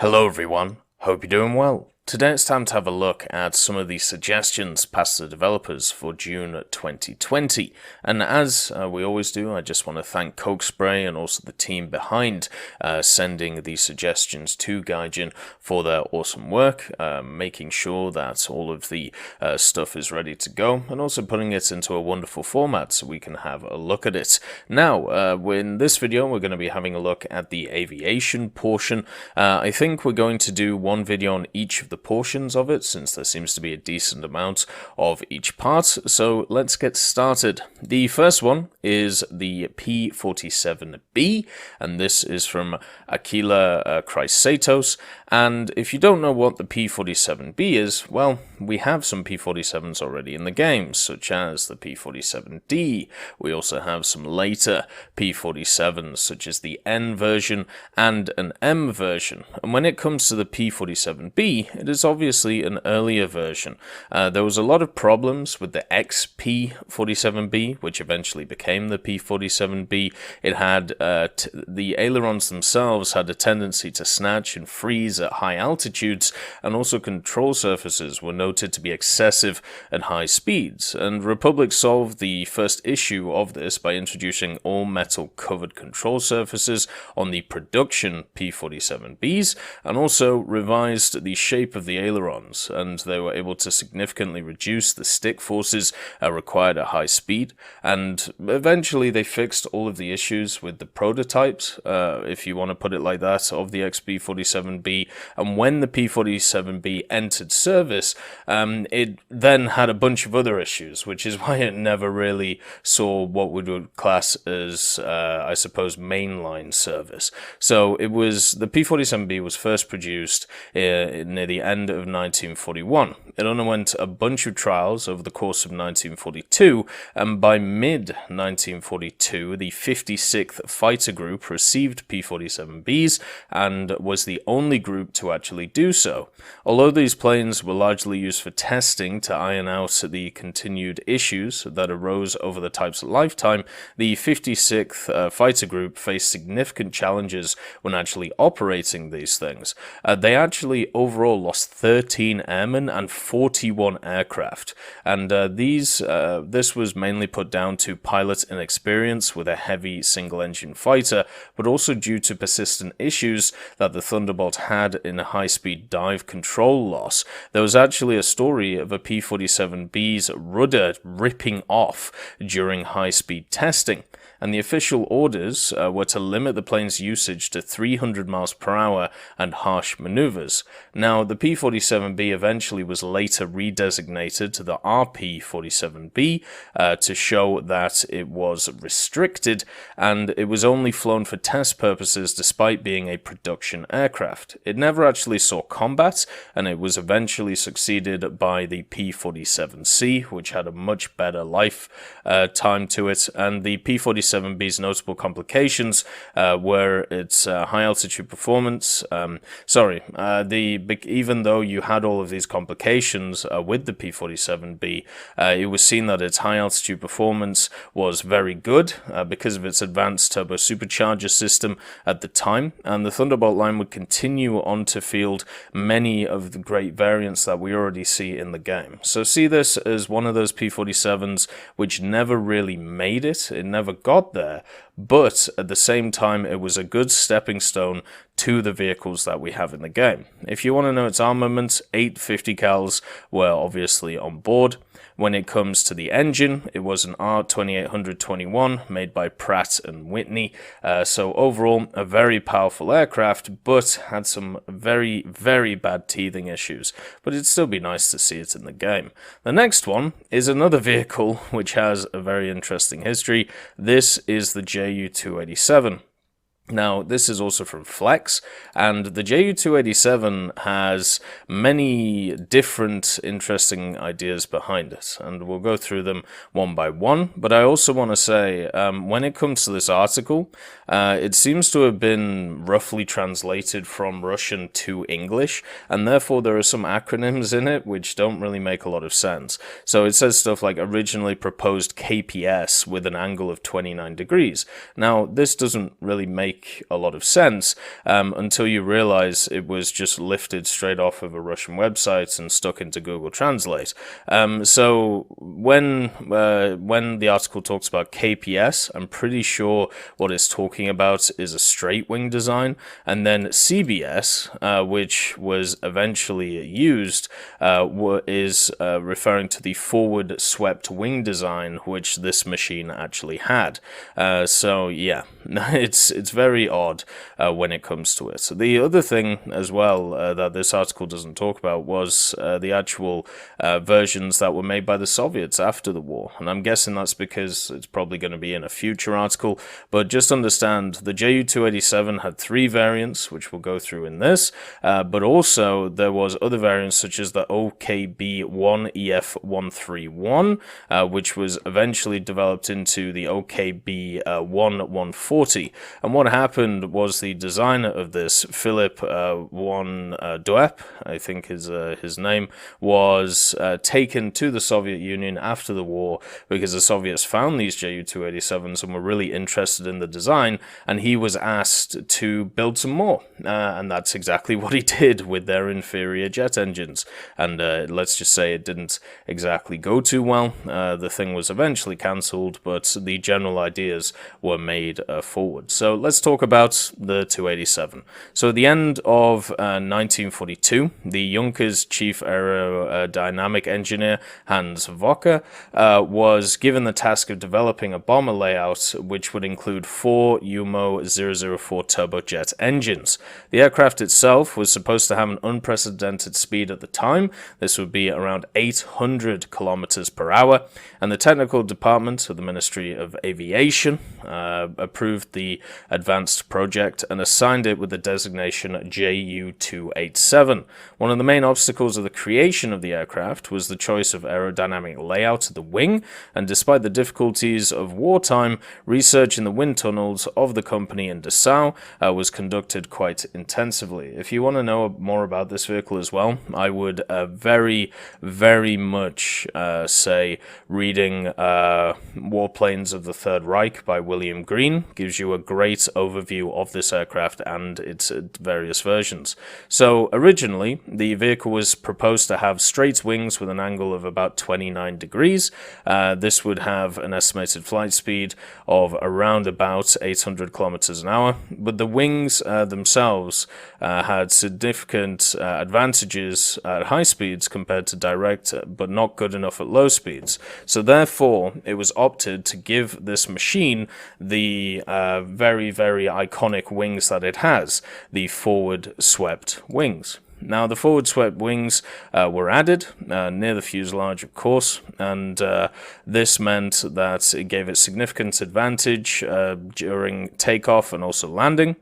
Hello everyone, hope you're doing well. Today it's time to have a look at some of the suggestions passed to the developers for June 2020. And as we always do, I just want to thank Coke Spray and also the team behind sending these suggestions to Gaijin for their awesome work, making sure that all of the stuff is ready to go, and also putting it into a wonderful format so we can have a look at it. Now, in this video, we're going to be having a look at the aviation portion. I think we're going to do one video on each of the portions of it, since there seems to be a decent amount of each part. So let's get started. The first one is the P47B, and this is from Aquila Chrysatos. And if you don't know what the P47B is, well, we have some P47s already in the game, such as the P47D. We also have some later P47s, such as the N version and an M version. And when it comes to the P47B, it is obviously an earlier version. There was a lot of problems with the XP47B, which eventually became the P47B. It had the ailerons themselves had a tendency to snatch and freeze at high altitudes, and also control surfaces were noted to be excessive at high speeds. And Republic solved the first issue of this by introducing all metal covered control surfaces on the production P47Bs, and also revised the shape of the ailerons, and they were able to significantly reduce the stick forces required at high speed. And eventually they fixed all of the issues with the prototypes, if you want to put it like that, of the XP47B. And when the P47B entered service, it then had a bunch of other issues, which is why it never really saw what we would class as, I suppose, mainline service. So it was, the P47B was first produced near the end of 1941. It underwent a bunch of trials over the course of 1942, and by mid-1942, the 56th Fighter Group received P47Bs and was the only group to actually do so. Although these planes were largely used for testing to iron out the continued issues that arose over the type's lifetime, the 56th Fighter Group faced significant challenges when actually operating these things. They actually overall lost 13 airmen and 41 aircraft, and this was mainly put down to pilot inexperience with a heavy single-engine fighter, but also due to persistent issues that the Thunderbolt had in a high-speed dive control loss. There was actually a story of a P47B's rudder ripping off during high-speed testing, and the official orders were to limit the plane's usage to 300 miles per hour and harsh maneuvers. Now, the P47B eventually was later redesignated to the RP47B to show that it was restricted, and it was only flown for test purposes despite being a production aircraft. It never actually saw combat, and it was eventually succeeded by the P47C, which had a much better life time to it. And the P47B's notable complications were its high altitude performance. Even though you had all of these complications with the P47B, it was seen that its high altitude performance was very good because of its advanced turbo supercharger system at the time, and the Thunderbolt line would continue on to field many of the great variants that we already see in the game. So see this as one of those P47s which never really made it. It never got there, but at the same time it was a good stepping stone to the vehicles that we have in the game. If you want to know its armament, 8 50 cals were obviously on board. When it comes to the engine, it was an R2821 made by Pratt & Whitney. So overall, a very powerful aircraft, but had some very, very bad teething issues. But it'd still be nice to see it in the game. The next one is another vehicle which has a very interesting history. This is the Ju-287. Now, this is also from Flex, and the Ju-287 has many different interesting ideas behind it, and we'll go through them one by one. But I also want to say, when it comes to this article, it seems to have been roughly translated from Russian to English, and therefore there are some acronyms in it which don't really make a lot of sense. So it says stuff like originally proposed KPS with an angle of 29 degrees. Now, this doesn't really make make a lot of sense until you realize it was just lifted straight off of a Russian website and stuck into Google Translate. So when the article talks about KPS, I'm pretty sure what it's talking about is a straight wing design, and then CBS, which was eventually used, is referring to the forward swept wing design, which this machine actually had. So yeah, it's very odd when it comes to it. So the other thing as well that this article doesn't talk about was the actual versions that were made by the Soviets after the war, and I'm guessing that's because it's probably going to be in a future article. But just understand the Ju-287 had 3 variants, which we'll go through in this, but also there was other variants such as the OKB-1EF-131, which was eventually developed into the OKB-140. And what happened was the designer of this, Philip von Doep, I think his name, was taken to the Soviet Union after the war because the Soviets found these Ju-287s and were really interested in the design, and he was asked to build some more. And that's exactly what he did with their inferior jet engines. And let's just say it didn't exactly go too well. The thing was eventually cancelled, but the general ideas were made forward. So let's talk about the 287. So at the end of 1942, the Junkers chief aerodynamic engineer, Hans Vocker, was given the task of developing a bomber layout which would include 4 UMO 004 turbojet engines. The aircraft itself was supposed to have an unprecedented speed at the time. This would be around 800 kilometers per hour, and the technical department of the Ministry of Aviation approved the advanced project and assigned it with the designation Ju-287. One of the main obstacles of the creation of the aircraft was the choice of aerodynamic layout of the wing, and despite the difficulties of wartime, research in the wind tunnels of the company in Dessau was conducted quite intensively. If you want to know more about this vehicle as well, I would very, very much say reading Warplanes of the Third Reich by William Green gives you a great overview of this aircraft and its various versions. So originally, the vehicle was proposed to have straight wings with an angle of about 29 degrees. This would have an estimated flight speed of around about 800 kilometers an hour, but the wings themselves had significant advantages at high speeds compared to direct, but not good enough at low speeds. So therefore, it was opted to give this machine the very, very iconic wings that it has, the forward swept wings. Now, the forward swept wings were added near the fuselage, of course, and this meant that it gave it significant advantage during takeoff and also landing,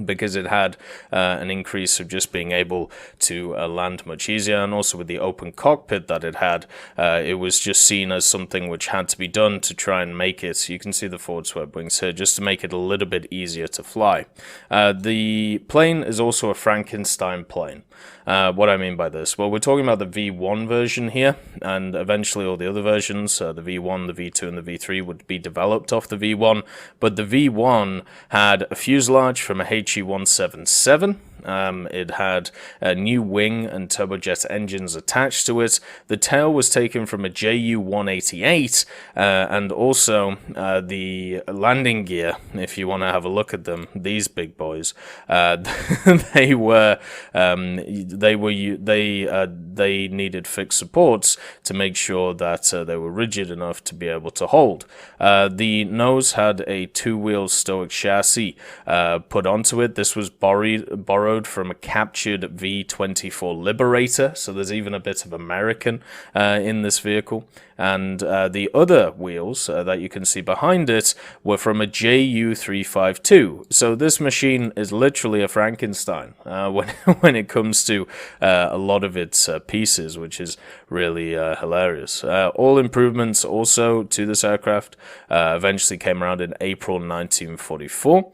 because it had an increase of just being able to land much easier, and also with the open cockpit that it had, it was just seen as something which had to be done to try and make it, you can see the forward swept wings here, just to make it a little bit easier to fly. The plane is also a Frankenstein plane. What I mean by this? Well, we're talking about the V1 version here, and eventually all the other versions, the V1, the V2, and the V3 would be developed off the V1, but the V1 had a fuselage from a HE-177. It had a new wing and turbojet engines attached to it. The tail was taken from a Ju-188, and also the landing gear, if you want to have a look at them, these big boys, they needed fixed supports to make sure that they were rigid enough to be able to hold. The nose had a 2-wheel Stoic chassis put onto it. This was borrowed from a captured V-24 Liberator, so there's even a bit of American in this vehicle. And the other wheels that you can see behind it were from a Ju-352. So this machine is literally a Frankenstein when it comes to a lot of its pieces, which is really hilarious. All improvements also to this aircraft eventually came around in April 1944.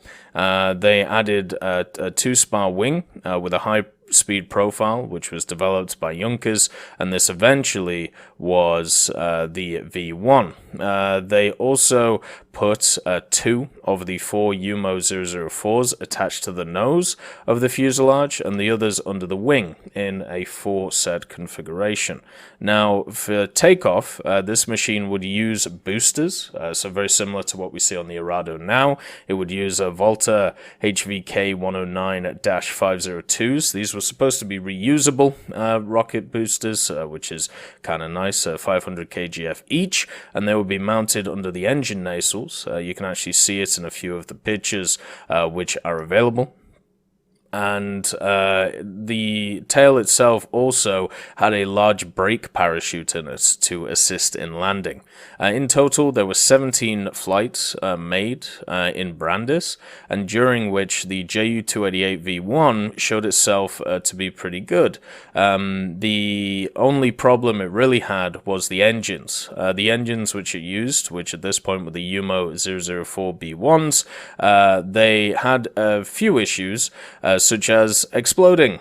They added a 2-spar wing with a high speed profile, which was developed by Junkers, and this eventually was the V1. They also put 2 of the 4 UMO 004s attached to the nose of the fuselage and the others under the wing in a 4-set configuration. Now, for takeoff, this machine would use boosters, so very similar to what we see on the Arado now. It would use a Volta HVK 109-502s. These were supposed to be reusable rocket boosters, which is kind of nice, 500 kgf each, and they would be mounted under the engine nacelles. You can actually see it in a few of the pictures which are available. And the tail itself also had a large brake parachute in it to assist in landing. In total, there were 17 flights made in Brandis, and during which the Ju-288V1 showed itself to be pretty good. The only problem it really had was the engines. The engines which it used, which at this point were the UMO 004B1s, they had a few issues, such as exploding,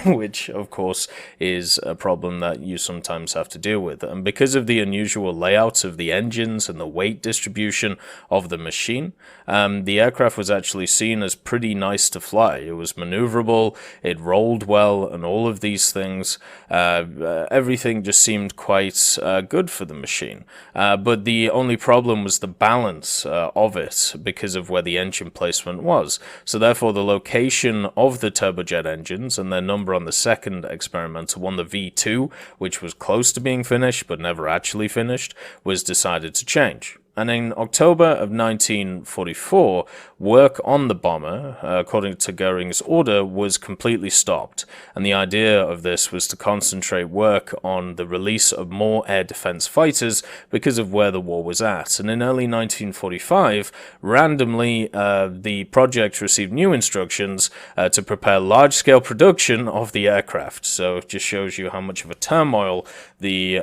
which of course is a problem that you sometimes have to deal with. And because of the unusual layout of the engines and the weight distribution of the machine, the aircraft was actually seen as pretty nice to fly. It was maneuverable, it rolled well, and all of these things, everything just seemed quite good for the machine. But the only problem was the balance of it because of where the engine placement was. So therefore the location of the turbojet engines and their number on the second experimental one, the V2, which was close to being finished but never actually finished, was decided to change. And in October of 1944, work on the bomber, according to Goering's order, was completely stopped. And the idea of this was to concentrate work on the release of more air defense fighters because of where the war was at. And in early 1945, randomly, the project received new instructions to prepare large-scale production of the aircraft. So it just shows you how much of a turmoil the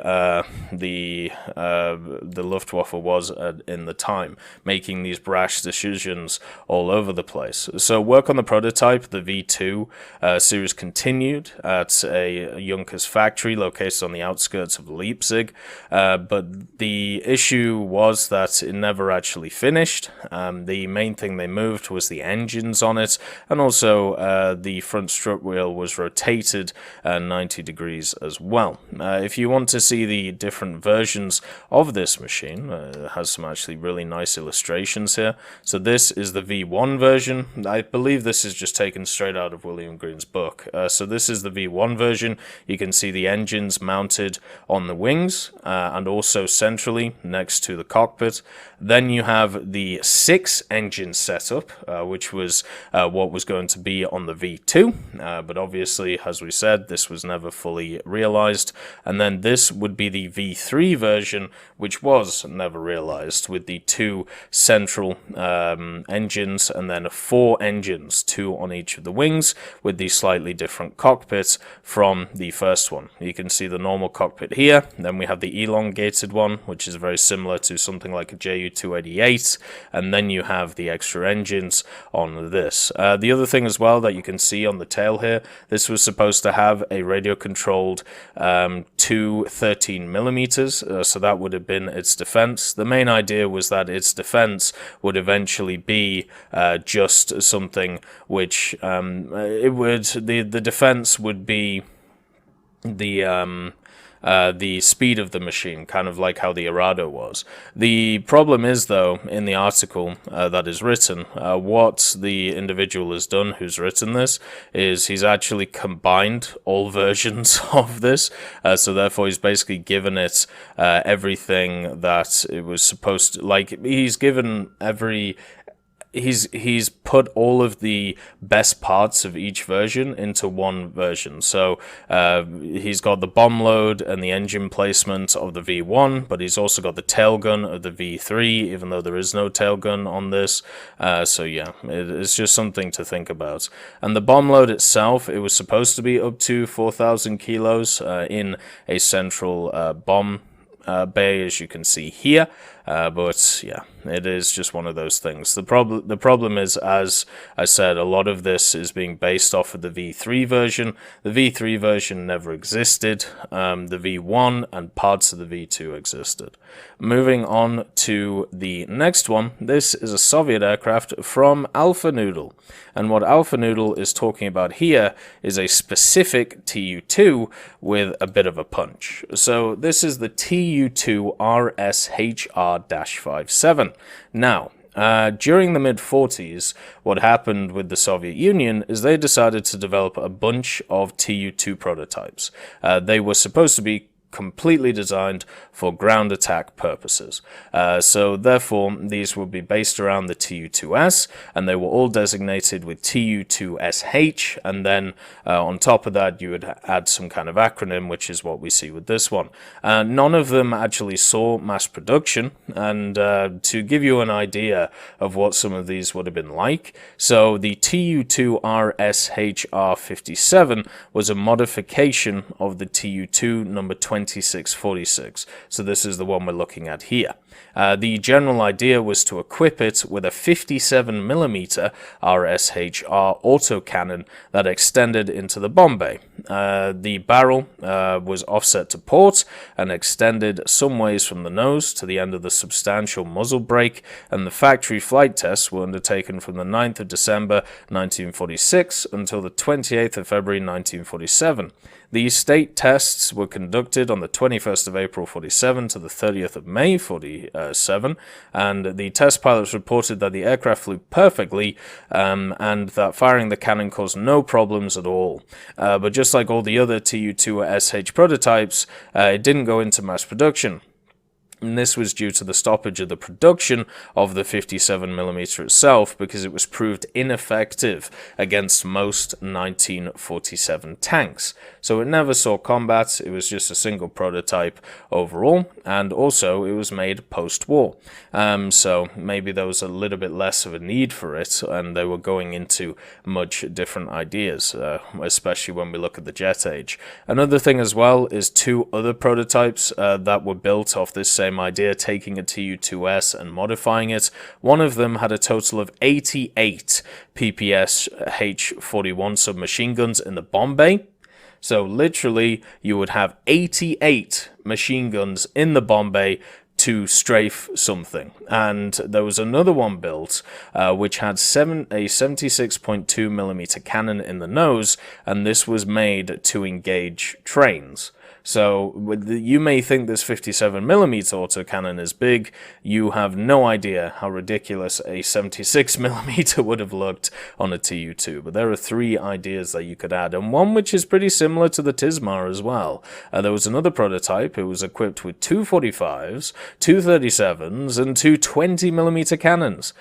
Luftwaffe was in the time, making these brash decisions all over the place. So work on the prototype, the V2 series, continued at a Junkers factory located on the outskirts of Leipzig, but the issue was that it never actually finished. The main thing they moved was the engines on it, and also the front strut wheel was rotated 90 degrees as well. If you want to see the different versions of this machine, it has some actually really nice illustrations here. So this is the V1 version. I believe this is just taken straight out of William Green's book. So this is the V1 version. You can see the engines mounted on the wings and also centrally next to the cockpit. Then you have the 6-engine setup, which was what was going to be on the V2, but obviously, as we said, this was never fully realized. And then this would be the V3 version, which was never realized, with the 2 central engines and then 4 engines, 2 on each of the wings, with the slightly different cockpits from the first one. You can see the normal cockpit here, then we have the elongated one, which is very similar to something like a Ju-288, and then you have the extra engines on this. The other thing as well that you can see on the tail here, this was supposed to have a radio-controlled 213mm, so that would have been its defense. The main idea was that its defense would eventually be just something which the defense would be the speed of the machine, kind of like how the Arado was. The problem is, though, in the article that is written, what the individual has done who's written this is he's actually combined all versions of this, so therefore he's basically given it everything that it was supposed to, like, he's given every... He's put all of the best parts of each version into one version. So he's got the bomb load and the engine placement of the V1, but he's also got the tail gun of the V3, even though there is no tail gun on this. So yeah, it's just something to think about. And the bomb load itself, it was supposed to be up to 4,000 kilos in a central bomb bay, as you can see here. But yeah, it is just one of those things. The problem is, as I said, a lot of this is being based off of the V3 version. The V3 version never existed. The V1 and parts of the V2 existed. Moving on to the next one, this is a Soviet aircraft from Alpha Noodle. And what Alpha Noodle is talking about here is a specific Tu2 with a bit of a punch. So this is the Tu2R SHR57. Now, during the mid-40s, what happened with the Soviet Union is they decided to develop a bunch of Tu2 prototypes. They were supposed to be completely designed for ground attack purposes. So therefore, these will be based around the Tu2S, and they were all designated with Tu2SH, and then on top of that, you would add some kind of acronym, which is what we see with this one. None of them actually saw mass production, and to give you an idea of what some of these would have been like, so the Tu2R SHR57 was a modification of the Tu2 number 2646. So this is the one we're looking at here. The general idea was to equip it with a 57mm RSHR autocannon that extended into the bomb bay. The barrel was offset to port and extended some ways from the nose to the end of the substantial muzzle brake, and the factory flight tests were undertaken from the 9th of December 1946 until the 28th of February 1947. These state tests were conducted on the 21st of April 47 to the 30th of May 47, and the test pilots reported that the aircraft flew perfectly and that firing the cannon caused no problems at all. But just like all the other Tu2SH prototypes, it didn't go into mass production. And this was due to the stoppage of the production of the 57mm itself because it was proved ineffective against most 1947 tanks. So it never saw combat, it was just a single prototype overall, and also it was made post-war. So maybe there was a little bit less of a need for it, and they were going into much different ideas, especially when we look at the jet age. Another thing as well is two other prototypes that were built off this same idea, taking a Tu2S and modifying it. One of them had a total of 88 PPS H-41 submachine guns in the bomb bay. So literally, you would have 88 machine guns in the bomb bay to strafe something. And there was another one built which had a 76.2mm cannon in the nose, and this was made to engage trains. So you may think this 57mm autocannon is big. You have no idea how ridiculous a 76mm would have looked on a Tu2. But there are three ideas that you could add, and one which is pretty similar to the TISMAR as well. There was another prototype. It was equipped with two 45s, two 37s, and two 20mm cannons.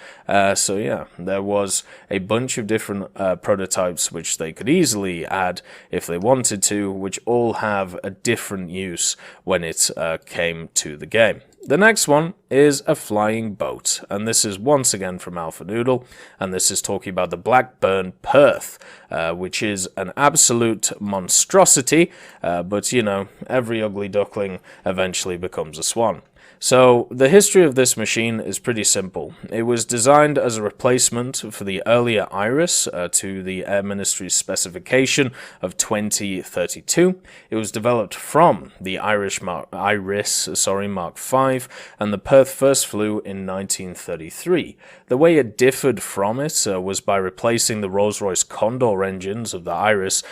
So yeah, there was a bunch of different prototypes which they could easily add if they wanted to, which all have a different use when it came to the game. The next one is a flying boat, and this is once again from Alpha Noodle, and this is talking about the Blackburn Perth, which is an absolute monstrosity, but you know, every ugly duckling eventually becomes a swan. So the history of this machine is pretty simple. It was designed as a replacement for the earlier Iris to the Air Ministry's specification of 2032. It was developed from the Iris Mark V, and the Perth first flew in 1933. The way it differed from it was by replacing the Rolls-Royce Condor engines of the Iris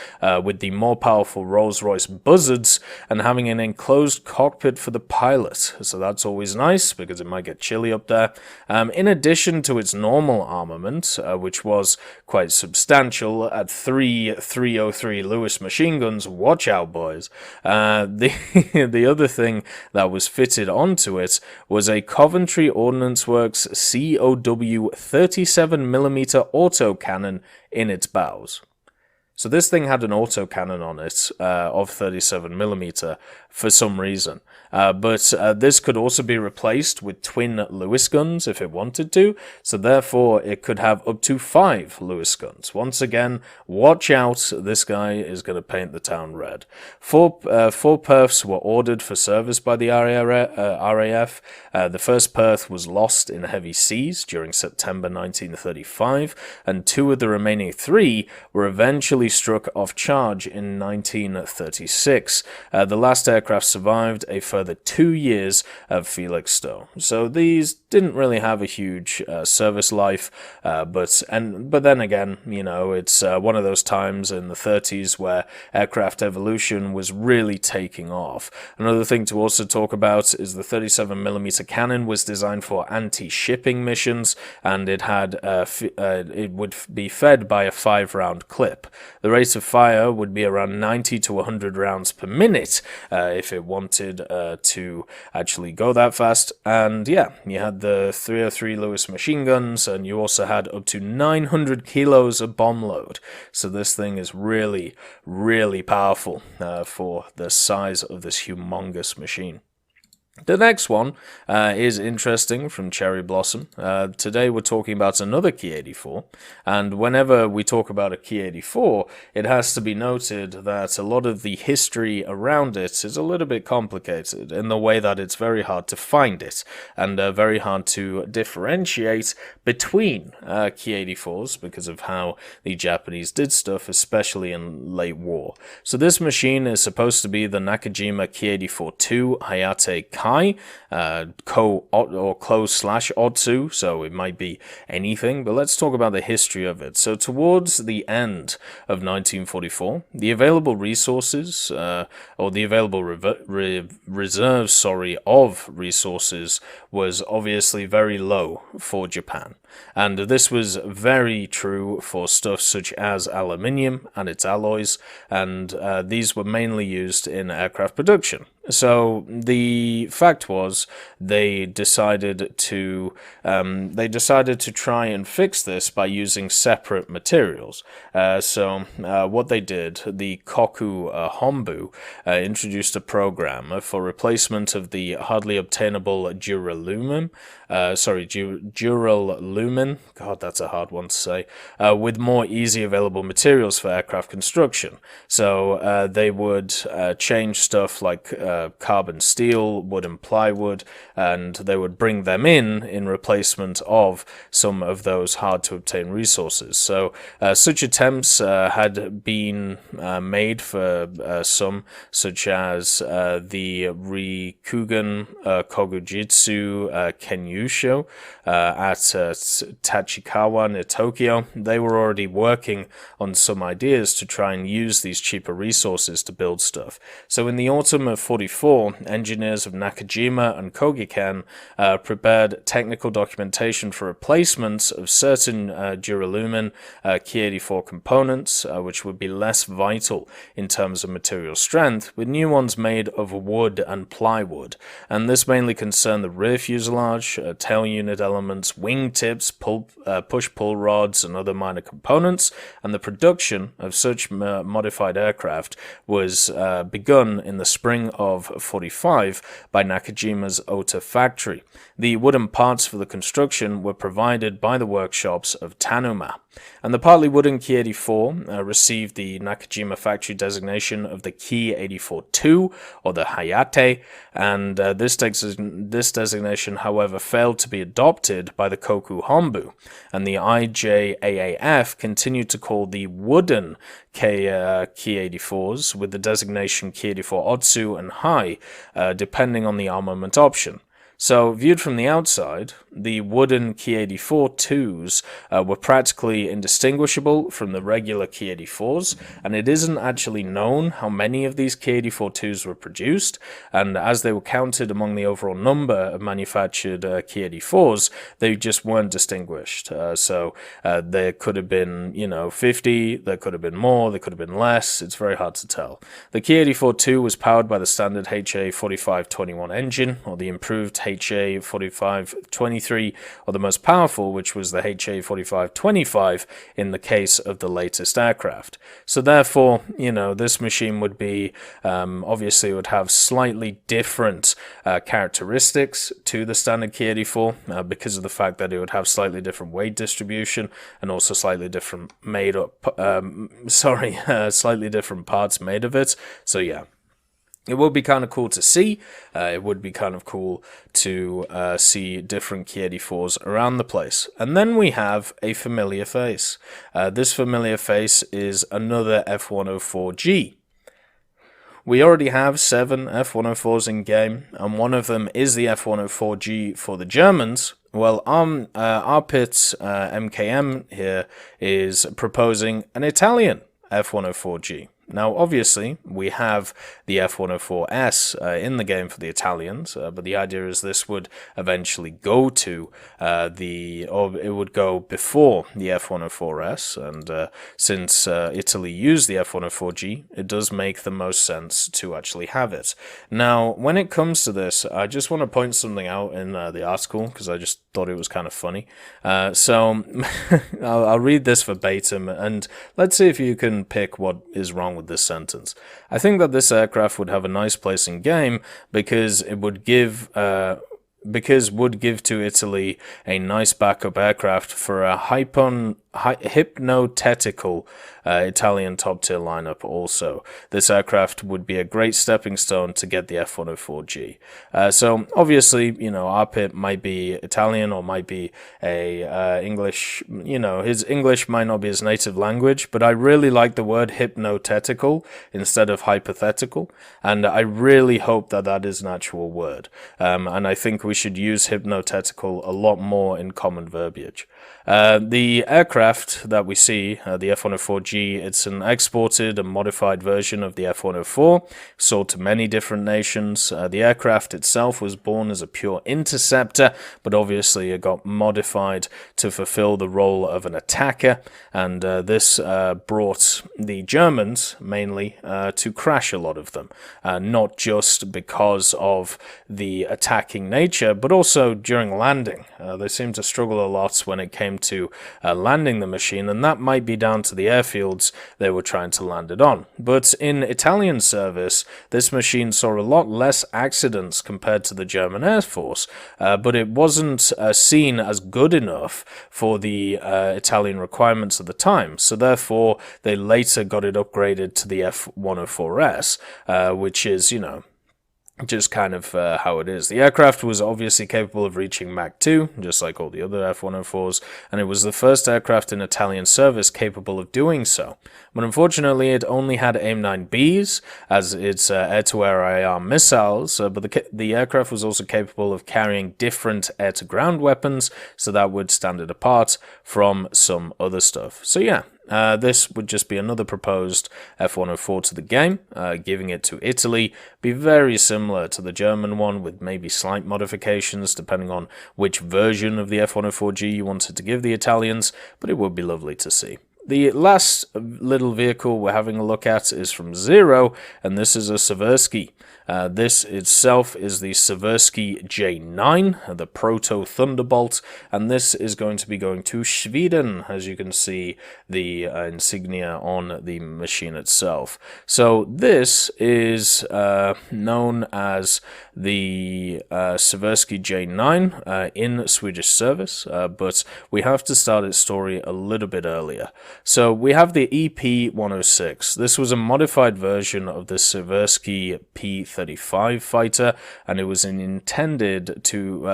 with the more powerful Rolls-Royce Buzzards and having an enclosed cockpit for the pilot. So that's always nice because it might get chilly up there. In addition to its normal armament, which was quite substantial at 303 Lewis machine guns, watch out boys, the other thing that was fitted onto it was a Coventry Ordnance Works COW 37mm autocannon in its bows. So this thing had an autocannon on it of 37mm for some reason. But this could also be replaced with twin Lewis guns if it wanted to, so therefore it could have up to 5 Lewis guns. Once again, watch out, this guy is going to paint the town red. Four Perths were ordered for service by the RAF. The first Perth was lost in heavy seas during September 1935, and 2 of the remaining 3 were eventually struck off charge in 1936. The last aircraft survived a further 2 years of Felixstowe. So these didn't really have a huge service life, but then again, you know, it's one of those times in the 30s where aircraft evolution was really taking off. Another thing to also talk about is the 37mm cannon was designed for anti-shipping missions, and it had it would be fed by a 5-round clip. The rate of fire would be around 90 to 100 rounds per minute if it wanted to actually go that fast. And yeah, you had the 303 Lewis machine guns, and you also had up to 900 kilos of bomb load. So this thing is really, really powerful for the size of this humongous machine. The next one is interesting from Cherry Blossom. Today we're talking about another Ki 84, and whenever we talk about a Ki 84, it has to be noted that a lot of the history around it is a little bit complicated in the way that it's very hard to find it, and very hard to differentiate between Ki 84s because of how the Japanese did stuff, especially in late war. So this machine is supposed to be the Nakajima Ki 84-2 Hayate Kai, close/Otsu, so it might be anything, but let's talk about the history of it. So towards the end of 1944, the available resources, or the available reserves, of resources was obviously very low for Japan. And this was very true for stuff such as aluminium and its alloys, and these were mainly used in aircraft production. So the fact was they decided to try and fix this by using separate materials. What they did, the Koku Hombu introduced a program for replacement of the hardly obtainable duralumin. God, that's a hard one to say. With more easy available materials for aircraft construction. So they would change stuff like carbon steel, wooden plywood, and they would bring them in replacement of some of those hard to obtain resources. So such attempts had been made for some, such as the Rikugan Kogujitsu Kenyusho at Tachikawa near Tokyo. They were already working on some ideas to try and use these cheaper resources to build stuff. So in the autumn of 44, engineers of Nakajima and Kogiken prepared technical documentation for replacements of certain duralumin Ki 84 components, which would be less vital in terms of material strength, with new ones made of wood and plywood. And this mainly concerned the rear fuselage, tail unit elements, wing tips, push-pull rods, and other minor components, and the production of such modified aircraft was begun in the spring of 45 by Nakajima's Ota factory. The wooden parts for the construction were provided by the workshops of Tanuma. And the partly wooden Ki 84 received the Nakajima factory designation of the Ki 84-2, or the Hayate, and this designation, however, failed to be adopted by the Koku Hombu, and the IJAAF continued to call the wooden Ki 84s with the designation Ki 84 Otsu and Hai, depending on the armament option. So, viewed from the outside, the wooden Ki 84-2s were practically indistinguishable from the regular Ki 84s, and it isn't actually known how many of these Ki 84-2s were produced, and as they were counted among the overall number of manufactured Ki 84s, they just weren't distinguished. So there could have been, 50, there could have been more, there could have been less, it's very hard to tell. The Ki 84-2 was powered by the standard HA4521 engine, or the improved HA4523, or the most powerful, which was the HA4525 in the case of the latest aircraft. So therefore, you know, this machine would be, obviously it would have slightly different characteristics to the standard Key 84 because of the fact that it would have slightly different weight distribution and also slightly different slightly different parts made of it. So yeah, it would be kind of cool to see. It would be kind of cool to see different Key 84s around the place. And then we have a familiar face. This familiar face is another F104G. We already have 7 F104s in game, and one of them is the F104G for the Germans. Well, our pit MKM here is proposing an Italian F104G. Now, obviously, we have the F104S in the game for the Italians, but the idea is this would eventually go to or it would go before the F104S, and since Italy used the F104G, it does make the most sense to actually have it. Now, when it comes to this, I just want to point something out in the article, because I just thought it was kind of funny. So I'll read this verbatim, and let's see if you can pick what is wrong with this sentence. I think that this aircraft would have a nice place in game because it would give to Italy a nice backup aircraft for a hypothetical Italian top-tier lineup also. This aircraft would be a great stepping stone to get the F104G. So obviously, you know, our pit might be Italian or might be a English, you know, his English might not be his native language, but I really like the word hypothetical instead of hypothetical, and I really hope that that is an actual word. And I think we should use hypothetical a lot more in common verbiage. The aircraft that we see, the F104G, it's an exported and modified version of the F104, sold to many different nations. The aircraft itself was born as a pure interceptor, but obviously it got modified to fulfill the role of an attacker, and this brought the Germans mainly to crash a lot of them, not just because of the attacking nature, but also during landing. They seemed to struggle a lot when it came to landing the machine, and that might be down to the airfields they were trying to land it on. But in Italian service, this machine saw a lot less accidents compared to the German Air Force, but it wasn't seen as good enough for the Italian requirements at the time, so therefore they later got it upgraded to the F104S, which is, you know, just kind of how it is. The aircraft was obviously capable of reaching Mach 2, just like all the other F104s, and it was the first aircraft in Italian service capable of doing so. But unfortunately, it only had AIM-9Bs as its air-to-air IR missiles, but the aircraft was also capable of carrying different air-to-ground weapons, so that would stand it apart from some other stuff. So yeah, this would just be another proposed F104 to the game, giving it to Italy. Be very similar to the German one, with maybe slight modifications depending on which version of the F104G you wanted to give the Italians, but it would be lovely to see. The last little vehicle we're having a look at is from Zero, and this is a SVorski. This itself is the SVorski J9, the Proto Thunderbolt, and this is going to be going to Sweden, as you can see the insignia on the machine itself. So this is known as the SVorski J9 in Swedish service, but we have to start its story a little bit earlier. So we have the EP-106. This was a modified version of the SVorski P-35 fighter, and it was intended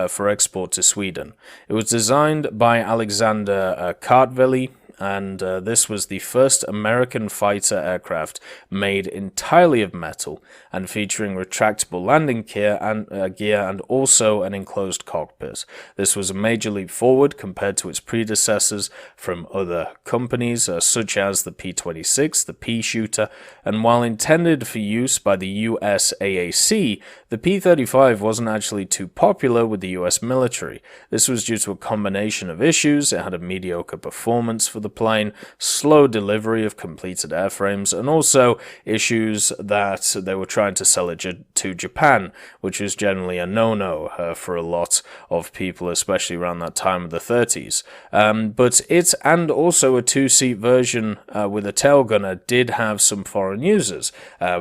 for export to Sweden. It was designed by Alexander Kartveli, and this was the first American fighter aircraft made entirely of metal and featuring retractable landing gear and also an enclosed cockpit. This was a major leap forward compared to its predecessors from other companies such as the P-26, the P-Shooter, and while intended for use by the USAAC, the P-35 wasn't actually too popular with the US military. This was due to a combination of issues. It had a mediocre performance for the plane, slow delivery of completed airframes, and also issues that they were trying to sell it to Japan, which is generally a no-no for a lot of people, especially around that time of the 30s. But it, and also a two-seat version with a tail gunner, did have some foreign users,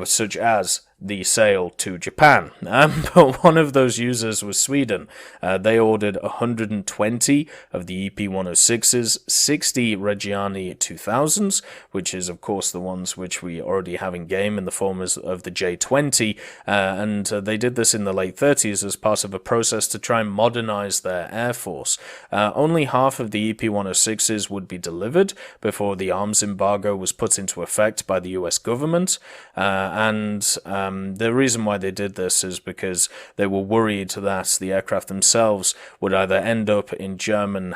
such as the sale to Japan. But one of those users was Sweden. They ordered 120 of the EP-106s, 60 Reggiani 2000s, which is of course the ones which we already have in game in the form of the J20, and they did this in the late 30s as part of a process to try and modernize their air force. Only half of the EP-106s would be delivered before the arms embargo was put into effect by the US government, and the reason why they did this is because they were worried that the aircraft themselves would either end up in German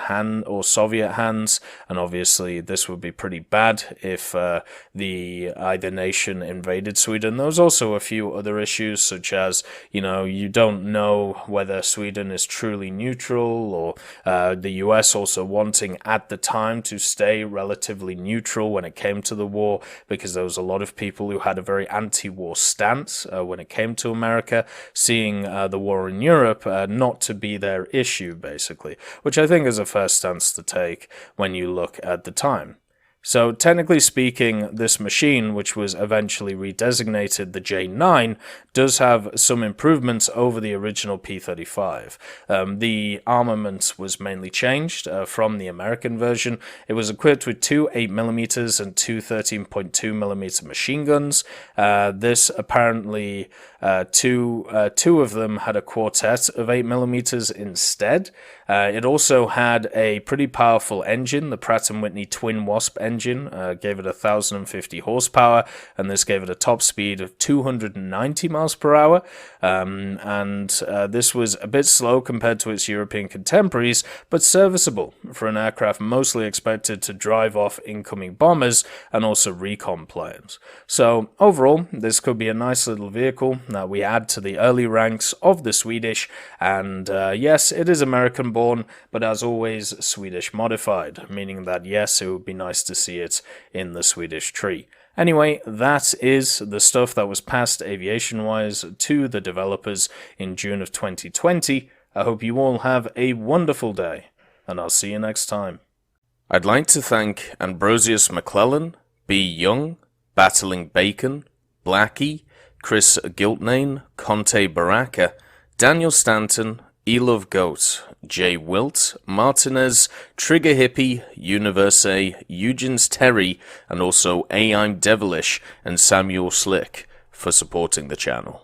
or Soviet hands, and obviously this would be pretty bad if either nation invaded Sweden. There was also a few other issues, such as, you don't know whether Sweden is truly neutral, or the US also wanting at the time to stay relatively neutral when it came to the war, because there was a lot of people who had a very anti-war stance when it came to America, seeing the war in Europe not to be their issue, basically, which I think is a fair stance to take when you look at the time. So technically speaking, this machine, which was eventually redesignated the J9, does have some improvements over the original P-35. The armament was mainly changed from the American version. It was equipped with two 8mm and two 13.2mm machine guns. This apparently, two of them had a quartet of 8mm instead. It also had a pretty powerful engine, the Pratt & Whitney Twin Wasp engine, gave it 1,050 horsepower, and this gave it a top speed of 290 miles per hour, and this was a bit slow compared to its European contemporaries, but serviceable for an aircraft mostly expected to drive off incoming bombers and also recon planes. So overall, this could be a nice little vehicle that we add to the early ranks of the Swedish, and yes, it is American born, but as always Swedish modified, meaning that yes, it would be nice to see it in the Swedish tree. Anyway, that is the stuff that was passed aviation-wise to the developers in June of 2020. I hope you all have a wonderful day, and I'll see you next time. I'd like to thank Ambrosius McClellan, B. Young, Battling Bacon, Blackie, Chris Giltnane, Conte Baraka, Daniel Stanton, Elove Goat, Jay Wilt, Martinez, Trigger Hippie, Universe, Eugens Terry, and also I'm Devilish and Samuel Slick for supporting the channel.